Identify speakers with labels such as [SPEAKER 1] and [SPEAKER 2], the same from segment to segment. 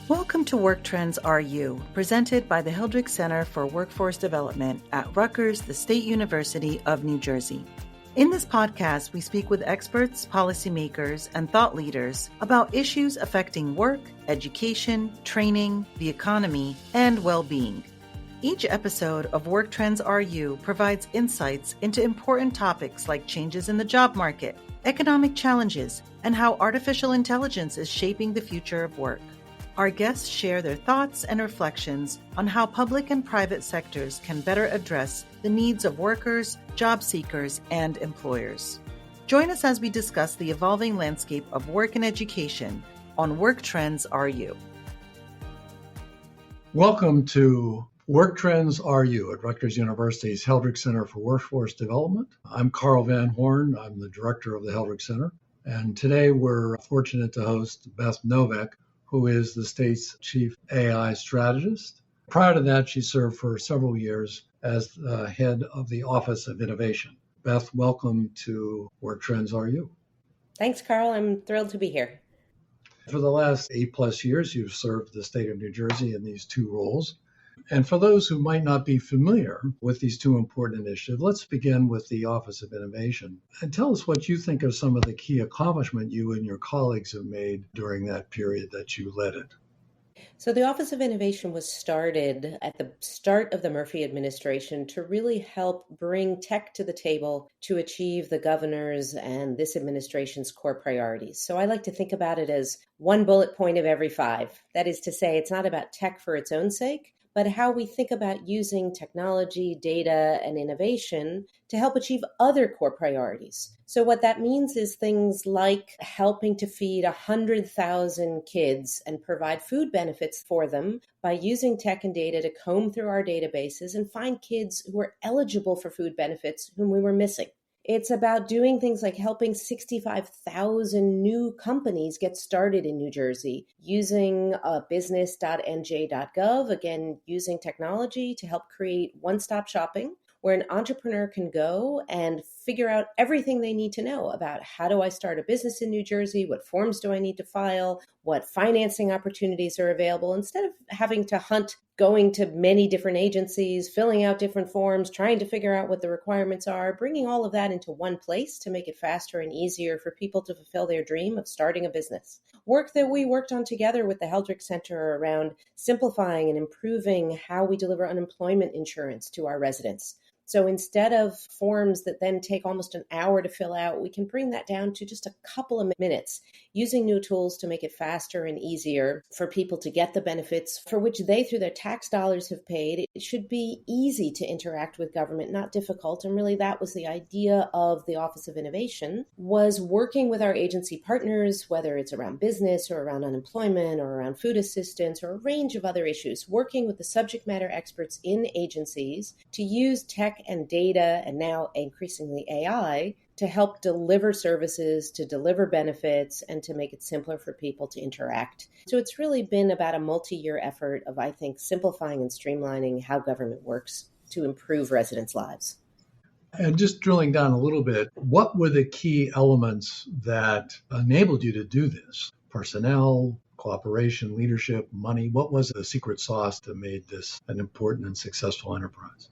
[SPEAKER 1] Welcome to Work Trends RU, presented by the Hildreth Center for Workforce Development at Rutgers, the State University of New Jersey. In this podcast, we speak with experts, policymakers, and thought leaders about issues affecting work, education, training, the economy, and well-being. Each episode of Work Trends RU provides insights into important topics like changes in the job market, economic challenges, and how artificial intelligence is shaping the future of work. Our guests share their thoughts and reflections on how public and private sectors can better address the needs of workers, job seekers, and employers. Join us as we discuss the evolving landscape of work and education on Work Trends RU.
[SPEAKER 2] Welcome to Work Trends RU at Rutgers University's Hildreth Center for Workforce Development. I'm Carl Van Horn. I'm the director of the Hildreth Center. And today we're fortunate to host Beth Noveck, who is the state's chief AI strategist. Prior to that, she served for several years as the head of the Office of Innovation. Beth, welcome to Work Trends RU.
[SPEAKER 3] Thanks, Carl. I'm thrilled to be here.
[SPEAKER 2] For the last 8+ years, you've served the state of New Jersey in these two roles. And for those who might not be familiar with these two important initiatives, let's begin with the Office of Innovation. And tell us what you think are some of the key accomplishments you and your colleagues have made during that period that you led it.
[SPEAKER 3] So the Office of Innovation was started at the start of the Murphy administration to really help bring tech to the table to achieve the governor's and this administration's core priorities. So I like to think about it as one bullet point of every 5. That is to say, it's not about tech for its own sake, but how we think about using technology, data, and innovation to help achieve other core priorities. So what that means is things like helping to feed 100,000 kids and provide food benefits for them by using tech and data to comb through our databases and find kids who are eligible for food benefits whom we were missing. It's about doing things like helping 65,000 new companies get started in New Jersey using business.nj.gov, again, using technology to help create one-stop shopping where an entrepreneur can go and figure out everything they need to know about how do I start a business in New Jersey, what forms do I need to file, what financing opportunities are available, instead of having to hunt, going to many different agencies, filling out different forms, trying to figure out what the requirements are, bringing all of that into one place to make it faster and easier for people to fulfill their dream of starting a business. Work that we worked on together with the Hildreth Center around simplifying and improving how we deliver unemployment insurance to our residents. So instead of forms that then take almost an hour to fill out, we can bring that down to just a couple of minutes using new tools to make it faster and easier for people to get the benefits for which they, through their tax dollars, have paid. It should be easy to interact with government, not difficult. And really that was the idea of the Office of Innovation, was working with our agency partners, whether it's around business or around unemployment or around food assistance or a range of other issues, working with the subject matter experts in agencies to use tech and data, and now increasingly AI, to help deliver services, to deliver benefits, and to make it simpler for people to interact. So it's really been about a multi-year effort of, I think, simplifying and streamlining how government works to improve residents' lives.
[SPEAKER 2] And just drilling down a little bit, what were the key elements that enabled you to do this? Personnel, cooperation, leadership, money? What was the secret sauce that made this an important and successful enterprise?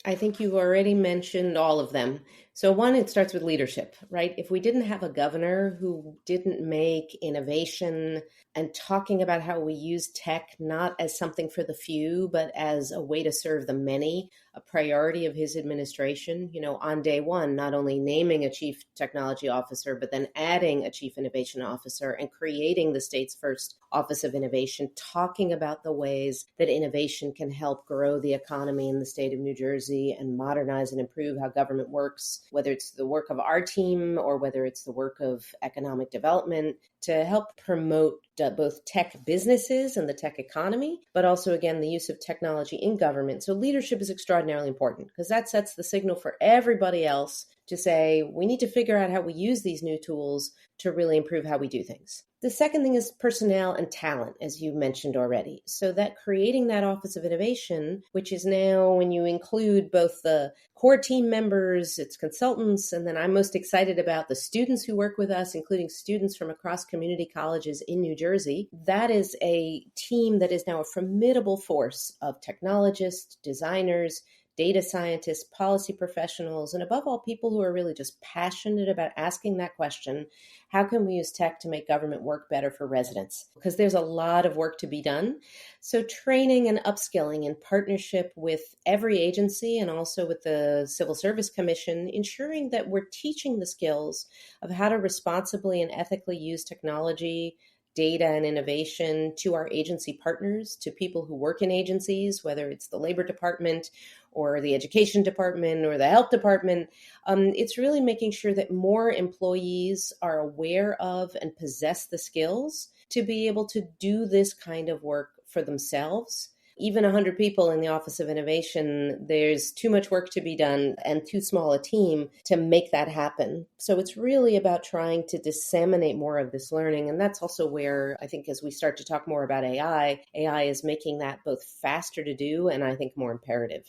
[SPEAKER 3] I think you've already mentioned all of them. So one, it starts with leadership, right? If we didn't have a governor who didn't make innovation and talking about how we use tech not as something for the few, but as a way to serve the many, a priority of his administration, on day one, not only naming a chief technology officer, but then adding a chief innovation officer and creating the state's first Office of Innovation, talking about the ways that innovation can help grow the economy in the state of New Jersey and modernize and improve how government works, whether it's the work of our team or whether it's the work of economic development, to help promote both tech businesses and the tech economy, but also, again, the use of technology in government. So leadership is extraordinarily important because that sets the signal for everybody else to say, we need to figure out how we use these new tools to really improve how we do things. The second thing is personnel and talent, as you mentioned already. So that creating that Office of Innovation, which is now, when you include both the core team members, its consultants, and then I'm most excited about the students who work with us, including students from across community colleges in New Jersey. That is a team that is now a formidable force of technologists, designers, data scientists, policy professionals, and above all, people who are really just passionate about asking that question, how can we use tech to make government work better for residents? Because there's a lot of work to be done. So training and upskilling in partnership with every agency and also with the Civil Service Commission, ensuring that we're teaching the skills of how to responsibly and ethically use technology, data and innovation to our agency partners, to people who work in agencies, whether it's the Labor Department or the Education Department or the Health Department. It's really making sure that more employees are aware of and possess the skills to be able to do this kind of work for themselves. Even 100 people in the Office of Innovation, there's too much work to be done and too small a team to make that happen. So it's really about trying to disseminate more of this learning. And that's also where I think as we start to talk more about AI is making that both faster to do and I think more imperative.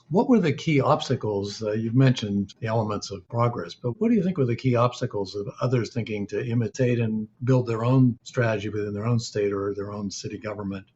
[SPEAKER 2] What were the key obstacles? You've mentioned the elements of progress, but what do you think were the key obstacles of others thinking to imitate and build their own strategy within their own state or their own city government?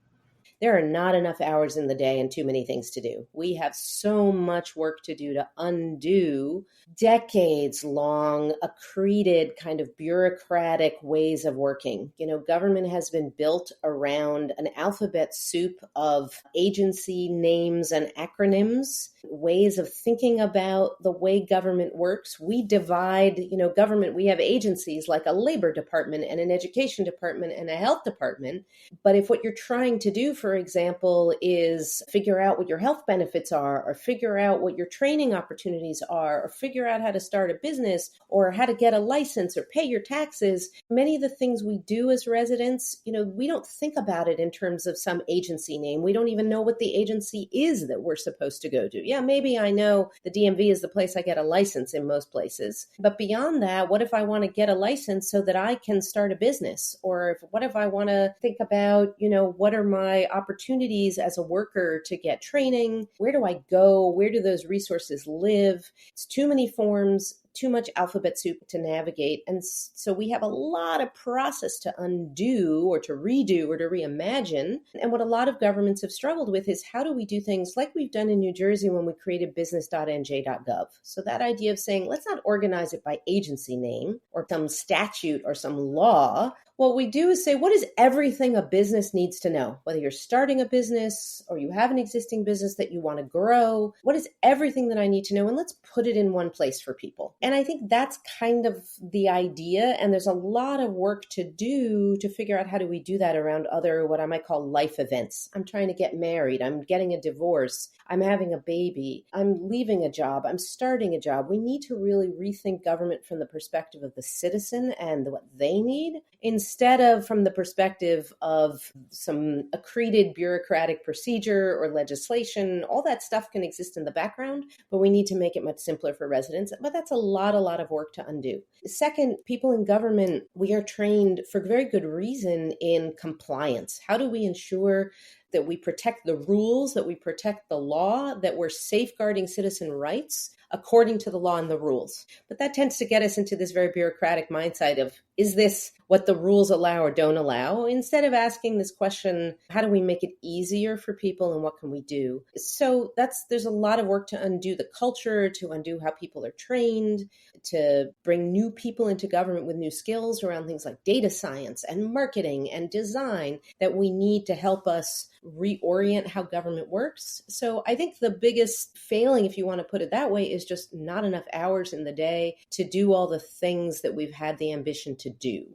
[SPEAKER 3] There are not enough hours in the day and too many things to do. We have so much work to do to undo decades long accreted kind of bureaucratic ways of working. Government has been built around an alphabet soup of agency names and acronyms, ways of thinking about the way government works. We divide, government, we have agencies like a labor department and an education department and a health department. But if what you're trying to do, for example, is figure out what your health benefits are, or figure out what your training opportunities are, or figure out how to start a business, or how to get a license, or pay your taxes, many of the things we do as residents, we don't think about it in terms of some agency name. We don't even know what the agency is that we're supposed to go to. Yeah, maybe I know the DMV is the place I get a license in most places. But beyond that, what if I want to get a license so that I can start a business? Or what if I want to think about, what are my opportunities as a worker to get training? Where do I go? Where do those resources live? It's too many forms, too much alphabet soup to navigate. And so we have a lot of process to undo or to redo or to reimagine. And what a lot of governments have struggled with is how do we do things like we've done in New Jersey when we created business.nj.gov. So that idea of saying, let's not organize it by agency name or some statute or some law. What we do is say, what is everything a business needs to know? Whether you're starting a business or you have an existing business that you want to grow, what is everything that I need to know? And let's put it in one place for people. And I think that's kind of the idea. And there's a lot of work to do to figure out how do we do that around other, what I might call life events. I'm trying to get married. I'm getting a divorce. I'm having a baby. I'm leaving a job. I'm starting a job. We need to really rethink government from the perspective of the citizen and what they need, instead of from the perspective of some accreted bureaucratic procedure or legislation. All that stuff can exist in the background, but we need to make it much simpler for residents. But that's a lot of work to undo. Second, people in government, we are trained for very good reason in compliance. How do we ensure that we protect the rules, that we protect the law, that we're safeguarding citizen rights according to the law and the rules? But that tends to get us into this very bureaucratic mindset of, is this what the rules allow or don't allow? Instead of asking this question, how do we make it easier for people and what can we do? So there's a lot of work to undo the culture, to undo how people are trained, to bring new people into government with new skills around things like data science and marketing and design that we need to help us reorient how government works. So I think the biggest failing, if you want to put it that way, is just not enough hours in the day to do all the things that we've had the ambition to do.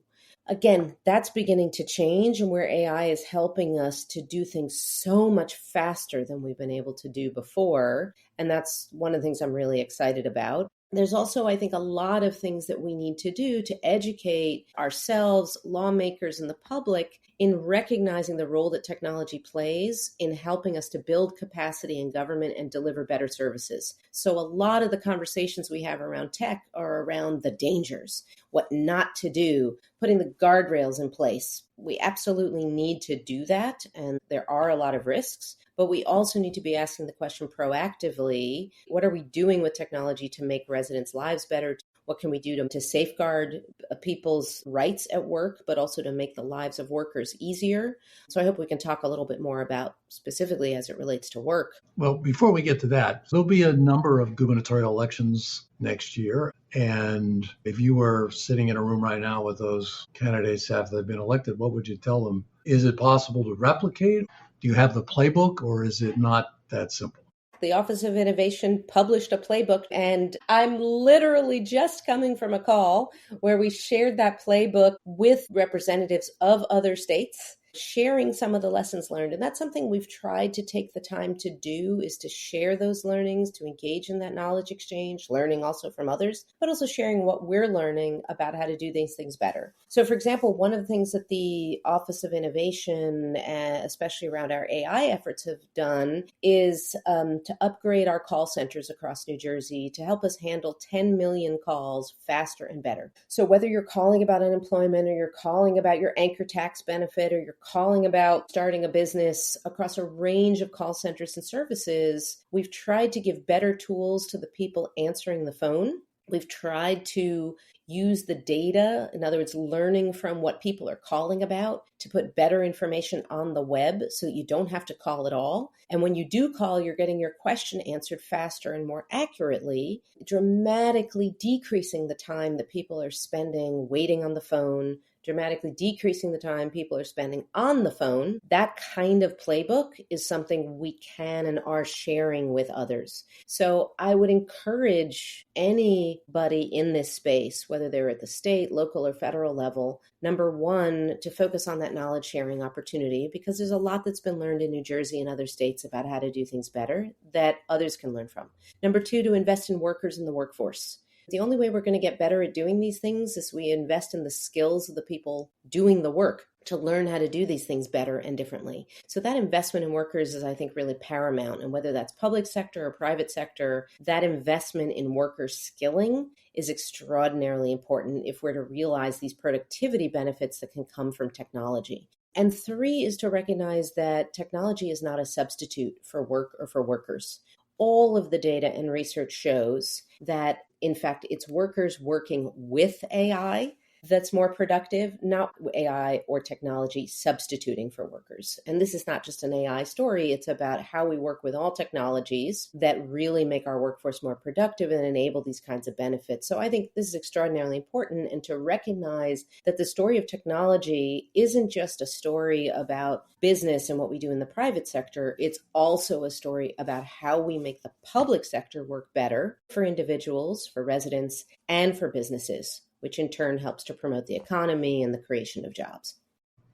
[SPEAKER 3] Again, that's beginning to change, and where AI is helping us to do things so much faster than we've been able to do before. And that's one of the things I'm really excited about. There's also, I think, a lot of things that we need to do to educate ourselves, lawmakers, and the public in recognizing the role that technology plays in helping us to build capacity in government and deliver better services. So a lot of the conversations we have around tech are around the dangers, what not to do, putting the guardrails in place. We absolutely need to do that, and there are a lot of risks. But we also need to be asking the question proactively, what are we doing with technology to make residents' lives better? What can we do to safeguard people's rights at work, but also to make the lives of workers easier? So I hope we can talk a little bit more about specifically as it relates to work.
[SPEAKER 2] Well, before we get to that, there'll be a number of gubernatorial elections next year. And if you were sitting in a room right now with those candidates after they've been elected, what would you tell them? Is it possible to replicate? Do you have the playbook, or is it not that simple?
[SPEAKER 3] The Office of Innovation published a playbook, and I'm literally just coming from a call where we shared that playbook with representatives of other states, sharing some of the lessons learned. And that's something we've tried to take the time to do, is to share those learnings, to engage in that knowledge exchange, learning also from others, but also sharing what we're learning about how to do these things better. So, for example, one of the things that the Office of Innovation, especially around our AI efforts, have done is to upgrade our call centers across New Jersey to help us handle 10 million calls faster and better. So whether you're calling about unemployment, or you're calling about your anchor tax benefit, or you're calling about starting a business, across a range of call centers and services, we've tried to give better tools to the people answering the phone. We've tried to use the data, in other words, learning from what people are calling about, to put better information on the web so that you don't have to call at all. And when you do call, you're getting your question answered faster and more accurately, dramatically decreasing the time that people are spending waiting on the phone, dramatically decreasing the time people are spending on the phone. That kind of playbook is something we can and are sharing with others. So I would encourage anybody in this space, whether they're at the state, local, or federal level, number one, to focus on that knowledge sharing opportunity, because there's a lot that's been learned in New Jersey and other states about how to do things better that others can learn from. Number two, to invest in workers in the workforce. The only way we're going to get better at doing these things is we invest in the skills of the people doing the work to learn how to do these things better and differently. So that investment in workers is, I think, really paramount. And whether that's public sector or private sector, that investment in worker skilling is extraordinarily important if we're to realize these productivity benefits that can come from technology. And three is to recognize that technology is not a substitute for work or for workers. All of the data and research shows that, in fact, it's workers working with AI that's more productive, not AI or technology substituting for workers. And this is not just an AI story. It's about how we work with all technologies that really make our workforce more productive and enable these kinds of benefits. So I think this is extraordinarily important, and to recognize that the story of technology isn't just a story about business and what we do in the private sector. It's also a story about how we make the public sector work better for individuals, for residents, and for businesses, which in turn helps to promote the economy and the creation of jobs.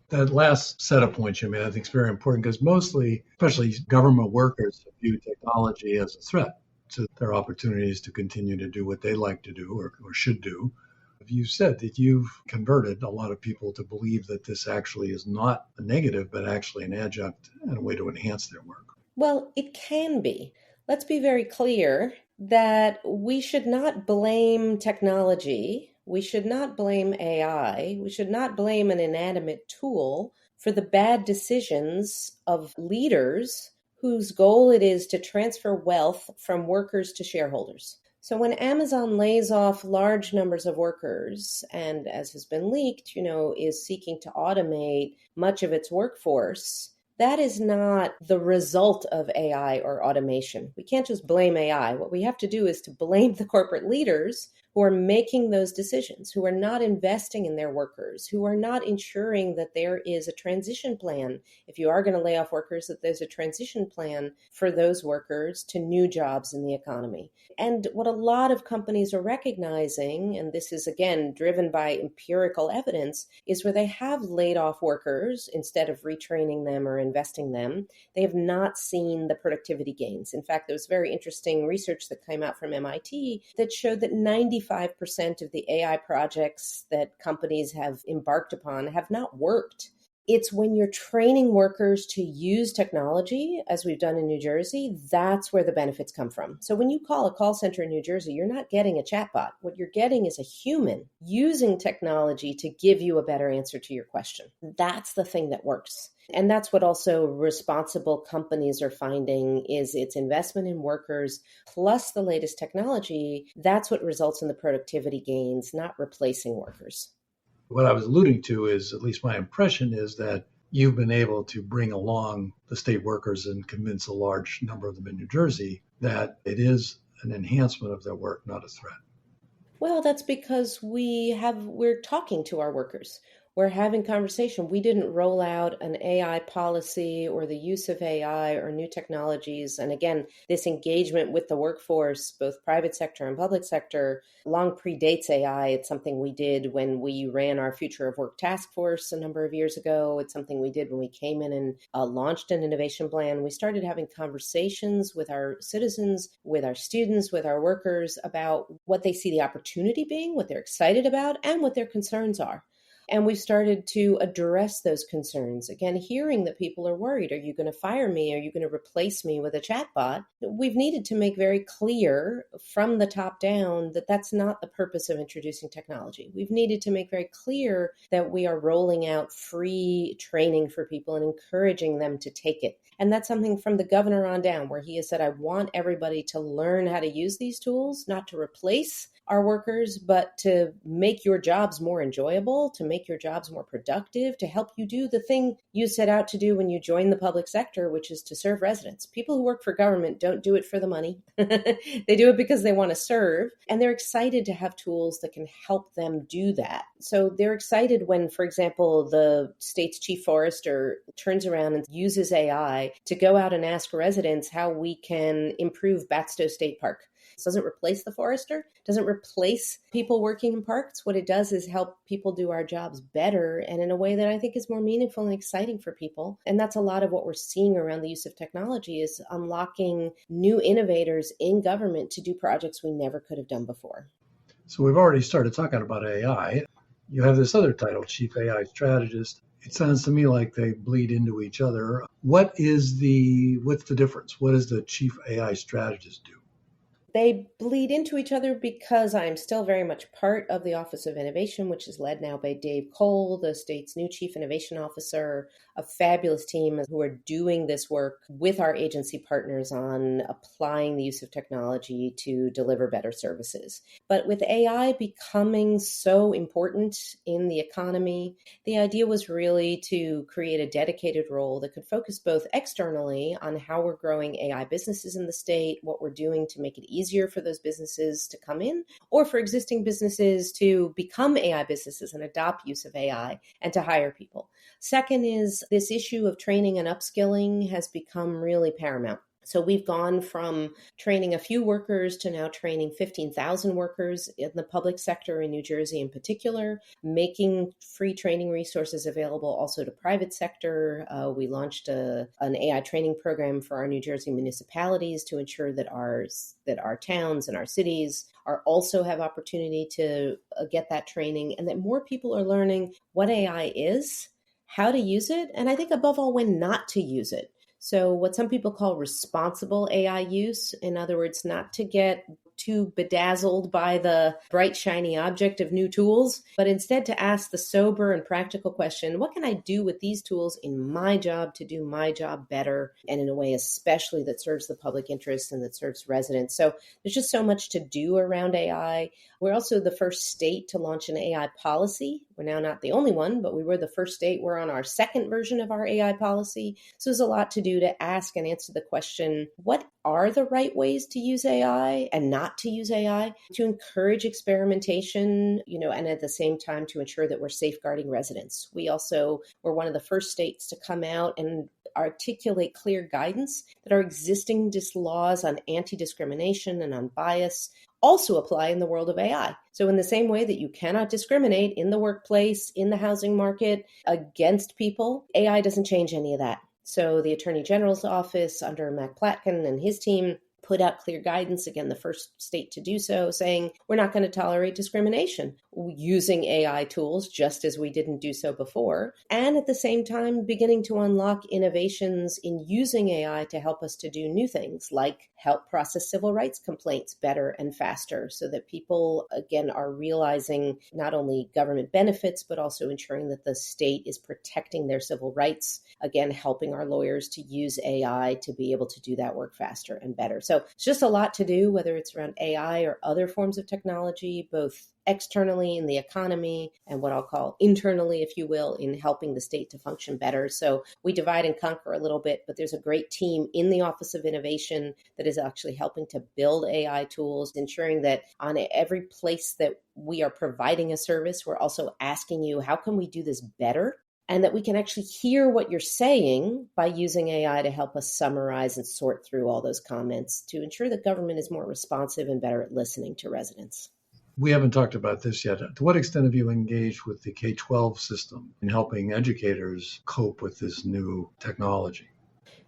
[SPEAKER 2] That last set of points you made, I think, is very important, because mostly, especially government workers, view technology as a threat to their opportunities to continue to do what they like to do or should do. You said that you've converted a lot of people to believe that this actually is not a negative, but actually an adjunct and a way to enhance their work.
[SPEAKER 3] Well, it can be. Let's be very clear that we should not blame technology. We should not blame AI. We should not blame an inanimate tool for the bad decisions of leaders whose goal it is to transfer wealth from workers to shareholders. So when Amazon lays off large numbers of workers, and as has been leaked, is seeking to automate much of its workforce, that is not the result of AI or automation. We can't just blame AI. What we have to do is to blame the corporate leaders who are making those decisions, who are not investing in their workers, who are not ensuring that there is a transition plan. If you are going to lay off workers, that there's a transition plan for those workers to new jobs in the economy. And what a lot of companies are recognizing, and this is again driven by empirical evidence, is where they have laid off workers instead of retraining them or investing them, they have not seen the productivity gains. In fact, there was very interesting research that came out from MIT that showed that 95% of the AI projects that companies have embarked upon have not worked. It's when you're training workers to use technology, as we've done in New Jersey, that's where the benefits come from. So when you call a call center in New Jersey, you're not getting a chatbot. What you're getting is a human using technology to give you a better answer to your question. That's the thing that works. And that's what also responsible companies are finding is its investment in workers plus the latest technology. That's what results in the productivity gains, not replacing workers.
[SPEAKER 2] What I was alluding to is, at least my impression is that you've been able to bring along the state workers and convince a large number of them in New Jersey that it is an enhancement of their work, not a threat.
[SPEAKER 3] Well, that's because we're talking to our workers. We're having conversation. We didn't roll out an AI policy or the use of AI or new technologies. And again, this engagement with the workforce, both private sector and public sector, long predates AI. It's something we did when we ran our Future of Work task force a number of years ago. It's something we did when we came in and launched an innovation plan. We started having conversations with our citizens, with our students, with our workers about what they see the opportunity being, what they're excited about, and what their concerns are. And we started to address those concerns. Again, hearing that people are worried, are you going to fire me? Are you going to replace me with a chatbot? We've needed to make very clear from the top down that that's not the purpose of introducing technology. We've needed to make very clear that we are rolling out free training for people and encouraging them to take it. And that's something from the governor on down, where he has said, I want everybody to learn how to use these tools, not to replace our workers, but to make your jobs more enjoyable, to make your jobs more productive, to help you do the thing you set out to do when you join the public sector, which is to serve residents. People who work for government don't do it for the money. They do it because they want to serve, and they're excited to have tools that can help them do that. So they're excited when, for example, the state's chief forester turns around and uses AI to go out and ask residents how we can improve Batstow State Park. It doesn't replace the forester, doesn't replace people working in parks. What it does is help people do our jobs better and in a way that I think is more meaningful and exciting for people. And that's a lot of what we're seeing around the use of technology is unlocking new innovators in government to do projects we never could have done before.
[SPEAKER 2] So we've already started talking about AI. You have this other title, Chief AI Strategist. It sounds to me like they bleed into each other. What's the difference? What does the Chief AI Strategist do?
[SPEAKER 3] They bleed into each other because I'm still very much part of the Office of Innovation, which is led now by Dave Cole, the state's new Chief Innovation Officer, a fabulous team who are doing this work with our agency partners on applying the use of technology to deliver better services. But with AI becoming so important in the economy, the idea was really to create a dedicated role that could focus both externally on how we're growing AI businesses in the state, what we're doing to make it easier for those businesses to come in, or for existing businesses to become AI businesses and adopt use of AI and to hire people. Second is this issue of training and upskilling has become really paramount. So we've gone from training a few workers to now training 15,000 workers in the public sector in New Jersey in particular, making free training resources available also to private sector. We launched an AI training program for our New Jersey municipalities to ensure that our towns and our cities also have opportunity to get that training, and that more people are learning what AI is, how to use it, and I think above all, when not to use it. So what some people call responsible AI use, in other words, not to get too bedazzled by the bright, shiny object of new tools, but instead to ask the sober and practical question, what can I do with these tools in my job to do my job better and in a way especially that serves the public interest and that serves residents? So there's just so much to do around AI. We're also the first state to launch an AI policy. We're now not the only one, but we were the first state. We're on our second version of our AI policy. So there's a lot to do to ask and answer the question, what are the right ways to use AI and not to use AI, to encourage experimentation, and at the same time to ensure that we're safeguarding residents. We also were one of the first states to come out and articulate clear guidance that our existing laws on anti-discrimination and on bias also apply in the world of AI. So in the same way that you cannot discriminate in the workplace, in the housing market against people, AI doesn't change any of that. So the Attorney General's office under Mac Platkin and his team put out clear guidance, again, the first state to do so, saying we're not going to tolerate discrimination. using AI tools just as we didn't do so before. And at the same time, beginning to unlock innovations in using AI to help us to do new things like help process civil rights complaints better and faster so that people, again, are realizing not only government benefits, but also ensuring that the state is protecting their civil rights. Again, helping our lawyers to use AI to be able to do that work faster and better. So it's just a lot to do, whether it's around AI or other forms of technology, both externally in the economy and what I'll call internally, if you will, in helping the state to function better. So we divide and conquer a little bit, but there's a great team in the Office of Innovation that is actually helping to build AI tools, ensuring that on every place that we are providing a service, we're also asking you, how can we do this better? And that we can actually hear what you're saying by using AI to help us summarize and sort through all those comments to ensure that government is more responsive and better at listening to residents.
[SPEAKER 2] We haven't talked about this yet. To what extent have you engaged with the K-12 system in helping educators cope with this new technology?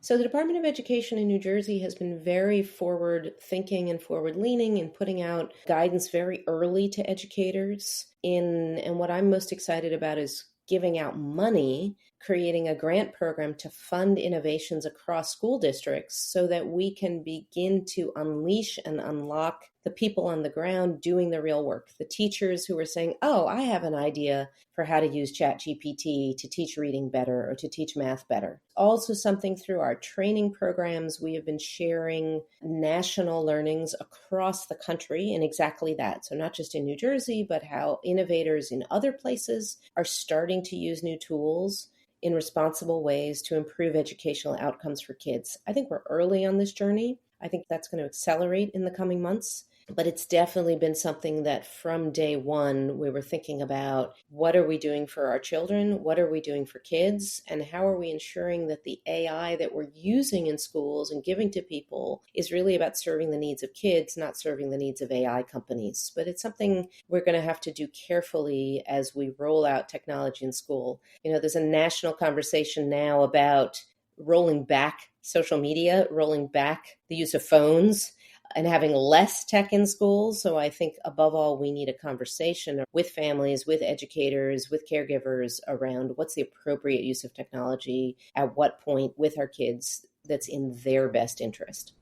[SPEAKER 3] So the Department of Education in New Jersey has been very forward thinking and forward leaning and putting out guidance very early to educators and what I'm most excited about is giving out money, creating a grant program to fund innovations across school districts so that we can begin to unleash and unlock the people on the ground doing the real work. The teachers who are saying, oh, I have an idea for how to use ChatGPT to teach reading better or to teach math better. Also something through our training programs, we have been sharing national learnings across the country in exactly that. So not just in New Jersey, but how innovators in other places are starting to use new tools in responsible ways to improve educational outcomes for kids. I think we're early on this journey. I think that's going to accelerate in the coming months. But it's definitely been something that from day one, we were thinking about what are we doing for our children? What are we doing for kids? And how are we ensuring that the AI that we're using in schools and giving to people is really about serving the needs of kids, not serving the needs of AI companies. But it's something we're going to have to do carefully as we roll out technology in school. You know, there's a national conversation now about rolling back social media, rolling back the use of phones, and having less tech in schools. So I think above all, we need a conversation with families, with educators, with caregivers around what's the appropriate use of technology at what point with our kids that's in their best interest.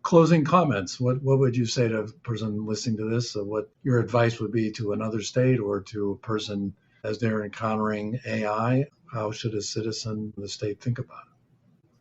[SPEAKER 2] Closing comments. What would you say to a person listening to this? What your advice would be to another state or to a person as they're encountering AI? How should a citizen of the state think about it?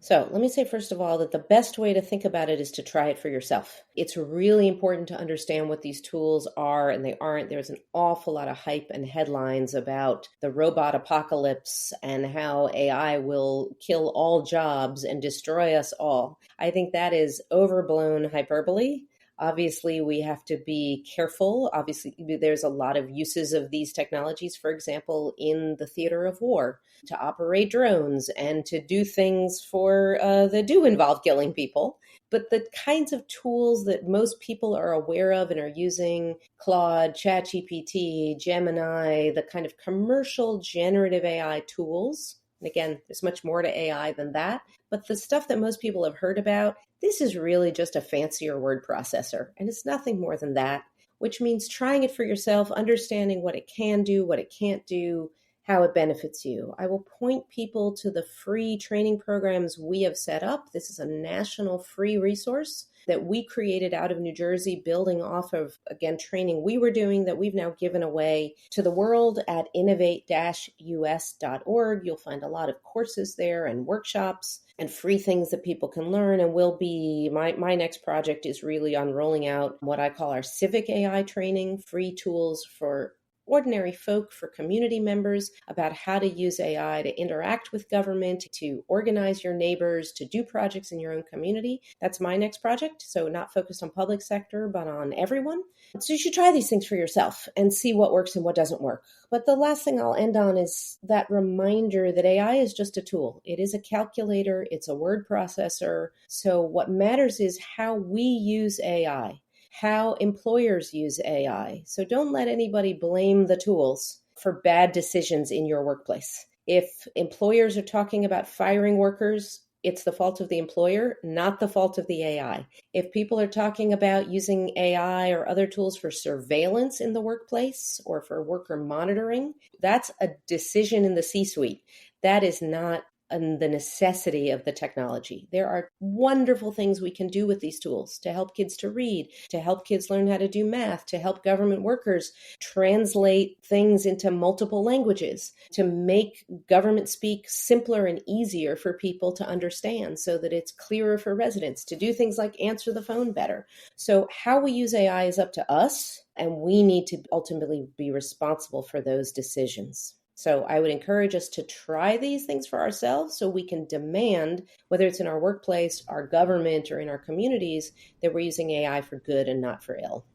[SPEAKER 3] So let me say, first of all, that the best way to think about it is to try it for yourself. It's really important to understand what these tools are and they aren't. There's an awful lot of hype and headlines about the robot apocalypse and how AI will kill all jobs and destroy us all. I think that is overblown hyperbole. Obviously, we have to be careful. Obviously, there's a lot of uses of these technologies, for example, in the theater of war, to operate drones and to do things for that do involve killing people. But the kinds of tools that most people are aware of and are using, Claude, ChatGPT, Gemini, the kind of commercial generative AI tools, and again, there's much more to AI than that. But the stuff that most people have heard about, this is really just a fancier word processor. And it's nothing more than that, which means trying it for yourself, understanding what it can do, what it can't do, how it benefits you. I will point people to the free training programs we have set up. This is a national free resource that we created out of New Jersey, building off of, again, training we were doing that we've now given away to the world at innovate-us.org. You'll find a lot of courses there and workshops and free things that people can learn. And will be, my next project is really on rolling out what I call our civic AI training, free tools for ordinary folk, for community members, about how to use AI to interact with government, to organize your neighbors, to do projects in your own community. That's my next project. So not focused on public sector, but on everyone. So you should try these things for yourself and see what works and what doesn't work. But the last thing I'll end on is that reminder that AI is just a tool. It is a calculator. It's a word processor. So what matters is how we use AI, how employers use AI. So don't let anybody blame the tools for bad decisions in your workplace. If employers are talking about firing workers, it's the fault of the employer, not the fault of the AI. If people are talking about using AI or other tools for surveillance in the workplace or for worker monitoring, that's a decision in the C-suite. That is not the necessity of the technology. There are wonderful things we can do with these tools to help kids to read, to help kids learn how to do math, to help government workers translate things into multiple languages, to make government speak simpler and easier for people to understand so that it's clearer for residents, to do things like answer the phone better. So how we use AI is up to us, and we need to ultimately be responsible for those decisions. So I would encourage us to try these things for ourselves so we can demand, whether it's in our workplace, our government, or in our communities, that we're using AI for good and not for ill.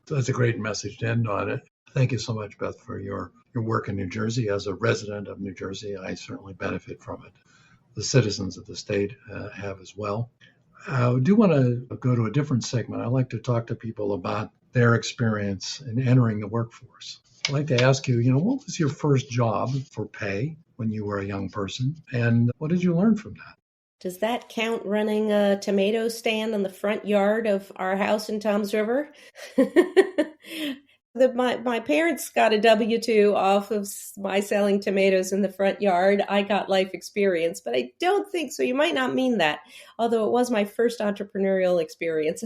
[SPEAKER 2] That's a great message to end on. It. Thank you so much, Beth, for your work in New Jersey. As a resident of New Jersey, I certainly benefit from it. The citizens of the state have as well. I do want to go to a different segment. I like to talk to people about their experience in entering the workforce. I'd like to ask you, what was your first job for pay when you were a young person? And what did you learn from that?
[SPEAKER 3] Does that count running a tomato stand on the front yard of our house in Toms River? My parents got a W-2 off of my selling tomatoes in the front yard. I got life experience, but I don't think so. You might not mean that, although it was my first entrepreneurial experience.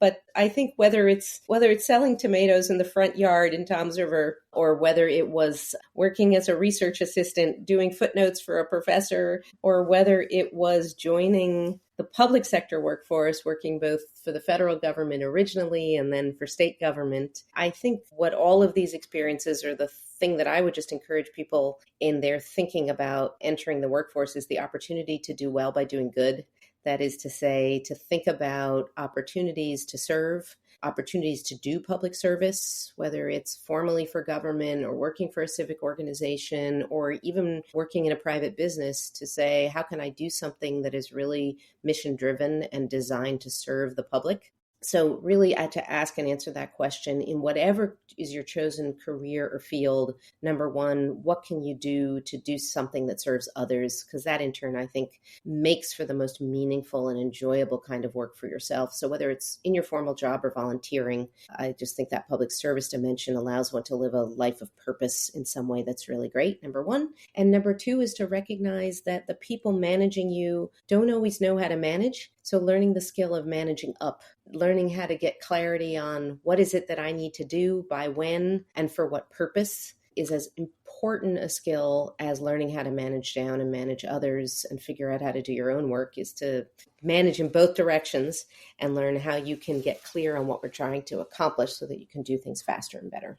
[SPEAKER 3] But I think whether it's selling tomatoes in the front yard in Toms River, or whether it was working as a research assistant doing footnotes for a professor, or whether it was joining the public sector workforce, working both for the federal government originally and then for state government, I think what all of these experiences are the thing that I would just encourage people in their thinking about entering the workforce is the opportunity to do well by doing good. That is to say, to think about opportunities to serve, opportunities to do public service, whether it's formally for government or working for a civic organization or even working in a private business, to say, how can I do something that is really mission driven and designed to serve the public? So really, I had to ask and answer that question in whatever is your chosen career or field. Number one, what can you do to do something that serves others? Because that in turn, I think, makes for the most meaningful and enjoyable kind of work for yourself. So whether it's in your formal job or volunteering, I just think that public service dimension allows one to live a life of purpose in some way that's really great, number one. And number two is to recognize that the people managing you don't always know how to manage. So learning the skill of managing up, learning how to get clarity on what is it that I need to do, by when, and for what purpose is as important a skill as learning how to manage down and manage others and figure out how to do your own work, is to manage in both directions and learn how you can get clear on what we're trying to accomplish so that you can do things faster and better.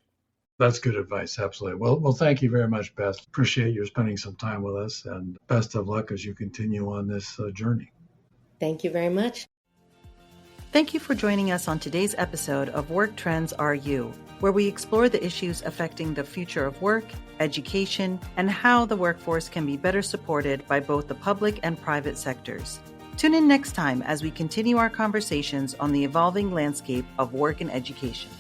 [SPEAKER 2] That's good advice. Absolutely. Well, thank you very much, Beth. Appreciate you spending some time with us, and best of luck as you continue on this journey.
[SPEAKER 3] Thank you very much.
[SPEAKER 1] Thank you for joining us on today's episode of Work Trends Are You, where we explore the issues affecting the future of work, education, and how the workforce can be better supported by both the public and private sectors. Tune in next time as we continue our conversations on the evolving landscape of work and education.